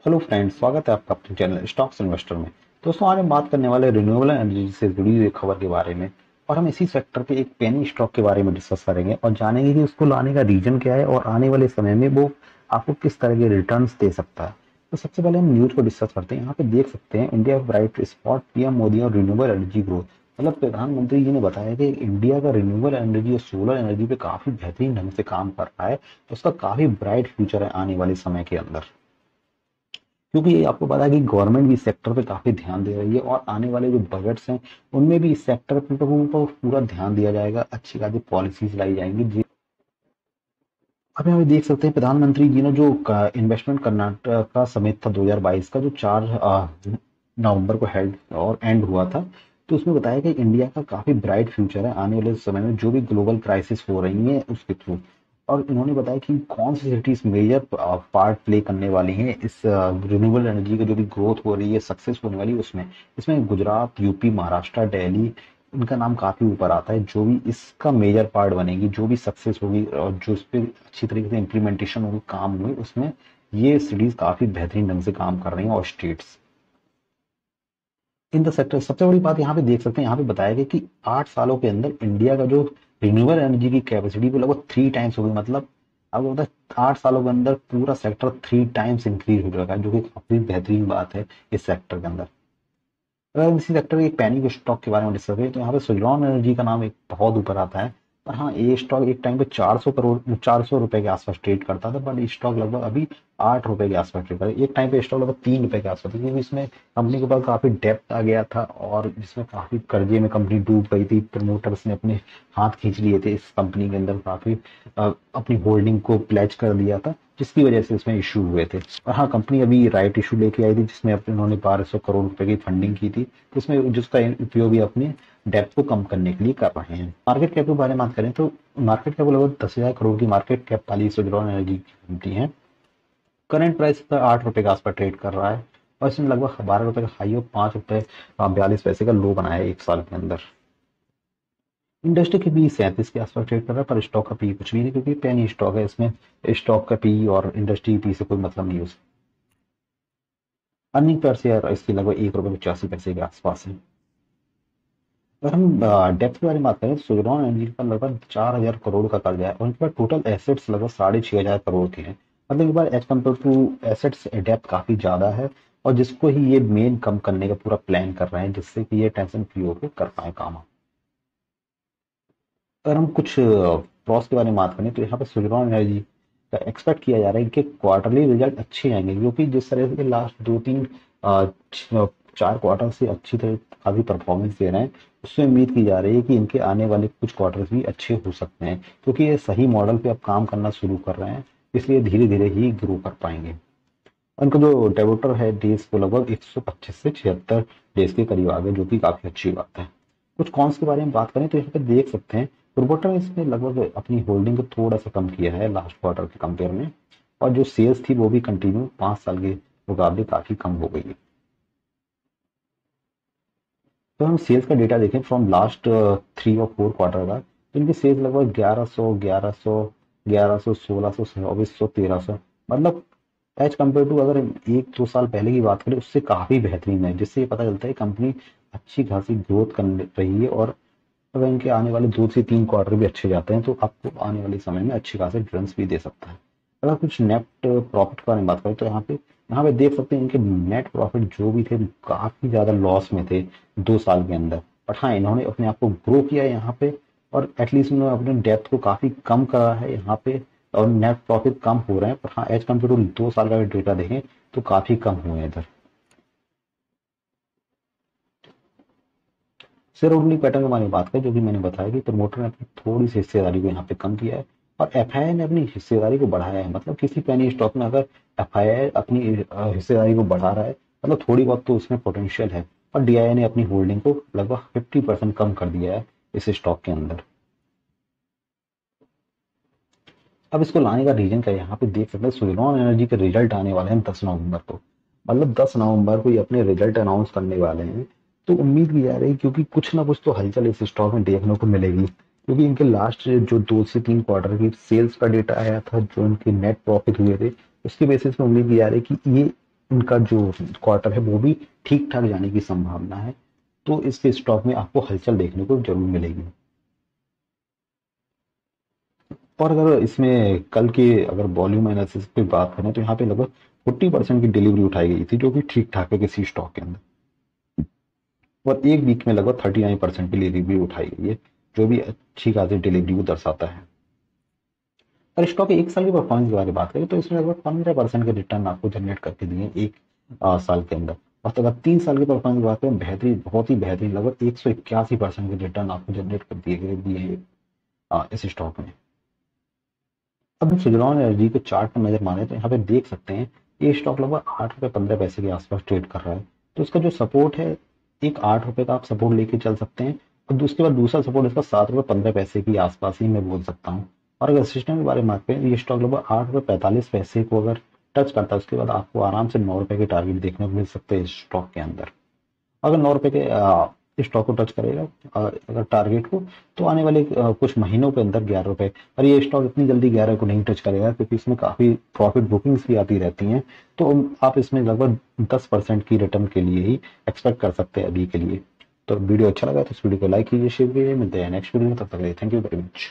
Hello friends, स्वागत है आपका अपने चैनल स्टॉक्स इन्वेस्टर में। दोस्तों, आज हम बात करने वाले रिन्यूएबल एनर्जी से जुड़ी हुई खबर के बारे में। और हम इसी सेक्टर के एक पेनी स्टॉक के बारे में डिस्कस करेंगे और जानेंगे कि उसको लाने का रीजन क्या है और आने वाले समय में वो आपको किस तरह के रिटर्न्स दे सकता है। तो सबसे पहले हम न्यूज को डिस्कस करते हैं। यहाँ पे देख सकते हैं, India bright spot PM Modi और रिन्यूएबल एनर्जी ग्रोथ। मतलब प्रधानमंत्री जी ने बताया कि इंडिया का रिन्यूएबल एनर्जी और सोलर एनर्जी पे काफी बेहतरीन ढंग से काम कर रहा है। तो उसका काफी ब्राइट फ्यूचर है आने वाले समय के अंदर, क्योंकि आपको पता है कि गवर्नमेंट भी इस सेक्टर पे काफी ध्यान दे रही है और आने वाले जो बजट्स हैं उनमें भी इस सेक्टर पे तो ऊपर पूरा ध्यान दिया जाएगा, अच्छी खासी पॉलिसीज लाई जाएंगी जी। अब यहाँ पे देख सकते हैं, प्रधानमंत्री जी ने जो इन्वेस्टमेंट कर्नाटक का समिट था 2022 का, जो 4 नवंबर को हेड और एंड हुआ था। तो उसमें बताया कि इंडिया का काफी ब्राइट फ्यूचर है आने वाले समय में, जो भी ग्लोबल क्राइसिस हो रही है उसके थ्रू। और इन्होंने बताया कि कौन सी सिटीज मेजर पार्ट प्ले करने वाली हैं इस रिन्यूएबल एनर्जी की जो भी ग्रोथ हो रही है, सक्सेस होने वाली है उसमें। इसमें गुजरात, यूपी, महाराष्ट्र, दिल्ली, इनका नाम काफी ऊपर आता है। जो भी इसका मेजर पार्ट बनेगी, जो भी सक्सेस होगी और जो इस पे अच्छी तरीके से इम्प्लीमेंटेशन होगी, काम हुई उसमें, ये सिटीज काफी बेहतरीन ढंग से काम कर रही हैं और स्टेट्स इन द सेक्टर। सबसे बड़ी बात यहाँ पे देख सकते हैं, यहाँ पे बताया गया कि 8 सालों के अंदर इंडिया का जो रिन्यूएबल एनर्जी की कैपेसिटी वो लगभग 3 टाइम्स हो गई। मतलब आपको पता है, 8 सालों के अंदर पूरा सेक्टर 3 टाइम्स इंक्रीज हो चुका है, जो कि काफी बेहतरीन बात है इस सेक्टर के अंदर। अगर हम इसी सेक्टर के एक पैनिक स्टॉक के बारे में डिस्कस करें तो यहाँ पे सुजलॉन एनर्जी का नाम एक बहुत ऊपर आता है। पर हाँ, ये स्टॉक एक टाइम पे 400 करोड़ 400 रुपए के आसपास ट्रेड करता था, बट स्टॉक लगभग अभी 8 रुपए के आसपास ट्रेड कर रहा है। एक टाइम पे स्टॉक लगभग 3 रुपए के आसपास था, क्योंकि इसमें कंपनी के पास काफी डेप्थ आ गया था और जिसमें काफी कर्जे में कंपनी डूब गई थी। प्रमोटर्स ने अपने हाथ खींच लिए थे इस कंपनी के अंदर, काफी अपनी होल्डिंग को प्लेज कर दिया था, जिसकी वजह से इसमें इशू हुए थे। और हाँ, कंपनी अभी राइट इशू लेके आई थी जिसमें उन्होंने 1200 करोड़ रुपए की फंडिंग की थी, जिसमें जिसका उपयोग भी अपने डेप्थ को कम करने के लिए कर रहे हैं। मार्केट कैप के बारे में बात करें तो मार्केट कैप लगभग 10,000 करोड़ की मार्केट कैप वाली सुजलॉन एनर्जी की कंपनी है। करंट प्राइस पर 8 रुपए के आसपास ट्रेड कर रहा है और इसने लगभग 12 रुपए का हाई और 5 रुपए 42 पैसे का लो बनाया है एक साल के अंदर। इंडस्ट्री के पी 37 के आसपास ट्रेड कर रहा है, पर स्टॉक का पी कुछ भी नहीं, क्योंकि पेनी स्टॉक है। इसमें स्टॉक का पी और इंडस्ट्री पी से कोई मतलब नहीं है। अर्निंग पर शेयर इसकी लगभग 1 रुपए 85 पैसे के आसपास है। अगर हम डेप्थ के बारे में बात करें तो सुजलॉन एनर्जी का लगभग 4,000 करोड़ का कर्जा है और उनके पास टोटल एसेट्स लगभग 6,500 करोड़ के हैं। मतलब एक बार as compared to assets depth काफी ज्यादा है, और जिसको ही ये मेन कम करने का पूरा प्लान कर रहे हैं, जिससे कि ये टेंशन फ्री होकर कर पाए काम। अगर हम कुछ प्रॉस के बारे में बात करें तो यहाँ पे सुजलॉन एनर्जी का एक्सपेक्ट किया जा रहा है कि क्वार्टरली रिजल्ट अच्छे आएंगे, क्योंकि जिस तरह से लास्ट 2 3 4 क्वार्टर से अच्छी तरह काफी परफॉर्मेंस दे रहे हैं, उससे उम्मीद की जा रही है कि इनके आने वाले कुछ क्वार्टर्स भी अच्छे हो सकते हैं, क्योंकि ये सही मॉडल पे अब काम करना शुरू कर रहे हैं। इसलिए धीरे धीरे ही ग्रो कर पाएंगे। उनका जो डेवोटर है डेज को लगभग 125 से 76 डेज के करीब आ गए, जो कि काफी अच्छी बात है। कुछ कॉन्स के बारे में बात करें तो यहाँ पे देख सकते हैं, प्रोमोटर ने इसमें लगभग अपनी होल्डिंग को थोड़ा सा कम किया है लास्ट क्वार्टर के कंपेयर में, और जो सेल्स थी वो भी कंटिन्यू 5 साल के मुकाबले काफी कम हो गई है। तो हम सेल्स का डेटा देखें फ्रॉम लास्ट 3 और 4 क्वार्टर का, तो इनकी सेल्स लगभग 1100, 1600, 2400, 1300, मतलब एज कम्पेयर टू अगर 1 2 साल पहले की बात करें उससे काफी बेहतरीन है, जिससे ये पता चलता है कंपनी अच्छी खासी ग्रोथ कर रही है। और अगर इनके आने वाले 2 से 3 क्वार्टर भी अच्छे जाते हैं तो आपको आने वाले समय में अच्छी खासी रिटर्न्स भी दे सकता है। अगर कुछ नेट प्रॉफिट के बारे में बात करें तो यहाँ पे देख सकते हैं, इनके नेट प्रॉफिट जो भी थे काफी ज्यादा लॉस में थे 2 साल के अंदर। बट हाँ, इन्होंने अपने आप को ग्रो किया यहाँ पे, और एटलीस्ट इन्होंने अपने डेप्थ को काफी कम करा है यहाँ पे, और नेट प्रॉफिट कम हो रहे हैं। पर हाँ, एज कम्पेयर टू 2 साल का डेटा देखें तो काफी कम हुए हैं इधर। शेयर होल्डिंग पैटर्न के बारे में बात करें, जो कि मैंने बताया कि प्रमोटर ने अपनी थोड़ी सी हिस्सेदारी को यहाँ पे कम किया है और एफआईआई ने अपनी हिस्सेदारी को बढ़ाया है। मतलब किसी पेनी स्टॉक में अगर एफआईआई अपनी हिस्सेदारी को बढ़ा रहा है, मतलब थोड़ी बहुत तो उसमें पोटेंशियल है। और डीआईआई ने अपनी होल्डिंग को लगभग 50% कम कर दिया है इस स्टॉक के अंदर। अब इसको लाने का रीजन क्या है, यहाँ पे देख सकते हैं सुजलॉन एनर्जी के रिजल्ट आने वाले हैं 10 नवंबर को। मतलब 10 नवंबर को ये अपने रिजल्ट अनाउंस करने वाले हैं। तो उम्मीद की जा रही है, क्योंकि कुछ ना कुछ तो हलचल इस स्टॉक में देखने को मिलेगी, क्योंकि इनके लास्ट जो 2 से 3 क्वार्टर की सेल्स का डेटा आया था, जो इनके नेट प्रॉफिट हुए थे, उसके बेसिस पे उम्मीद की जा रही है कि ये इनका जो क्वार्टर है वो भी ठीक ठाक जाने की संभावना है। तो इसके स्टॉक में आपको हलचल देखने को जरूर मिलेगी। और अगर इसमें कल के अगर वॉल्यूम एनालिसिस पे बात करें तो यहाँ पे लगभग 40% की डिलीवरी उठाई गई थी, जो कि ठीक ठाक है किसी स्टॉक के अंदर। और एक वीक में लगभग 39% की डिलीवरी उठाई गई है, जो भी अच्छी खासी डिलीवरी को दर्शाता है। और स्टॉक के एक साल की परफॉर्मेंस के बारे में बात करें तो इसमें लगभग 15% के रिटर्न आपको जनरेट करके दिए एक साल के अंदर। और तो अगर 3 साल की परफॉर्मेंस की बात करें, बेहतरीन, बहुत ही बेहतरीन, लगभग 181% के रिटर्न आपको जनरेट कर दिए इस स्टॉक में। अब हम सुजलॉन एनर्जी के चार्ट में नजर मारे तो यहाँ पे देख सकते हैं ये स्टॉक लगभग 8 रुपये 15 पैसे के आसपास ट्रेड कर रहा है। तो इसका जो सपोर्ट है, एक 8 रुपये का आप सपोर्ट लेके चल सकते हैं। और उसके बाद दूसरा सपोर्ट इसका 7 रुपये 15 पैसे के आसपास ही मैं बोल सकता हूँ। और अगर सिस्टम के बारे में बात करें, ये स्टॉक लगभग 8 रुपये 45 पैसे को अगर टच करता है, उसके बाद आपको आराम से 9 रुपये के टारगेट देखने को मिल सकते हैं इस स्टॉक के अंदर। अगर 9 रुपए के स्टॉक को टच करेगा, अगर टारगेट को, तो आने वाले कुछ महीनों के अंदर 11 रुपए। और ये स्टॉक इतनी जल्दी 11 को नहीं टच करेगा, क्योंकि इसमें काफी प्रॉफिट बुकिंग्स भी आती रहती हैं। तो आप इसमें लगभग 10% की रिटर्न के लिए ही एक्सपेक्ट कर सकते हैं अभी के लिए। तो वीडियो अच्छा लगा तो इस वीडियो को लाइक कीजिए, शेयर कीजिए। मिलते हैं नेक्स्ट वीडियो में, तब तक के लिए थैंक यू वेरी मच।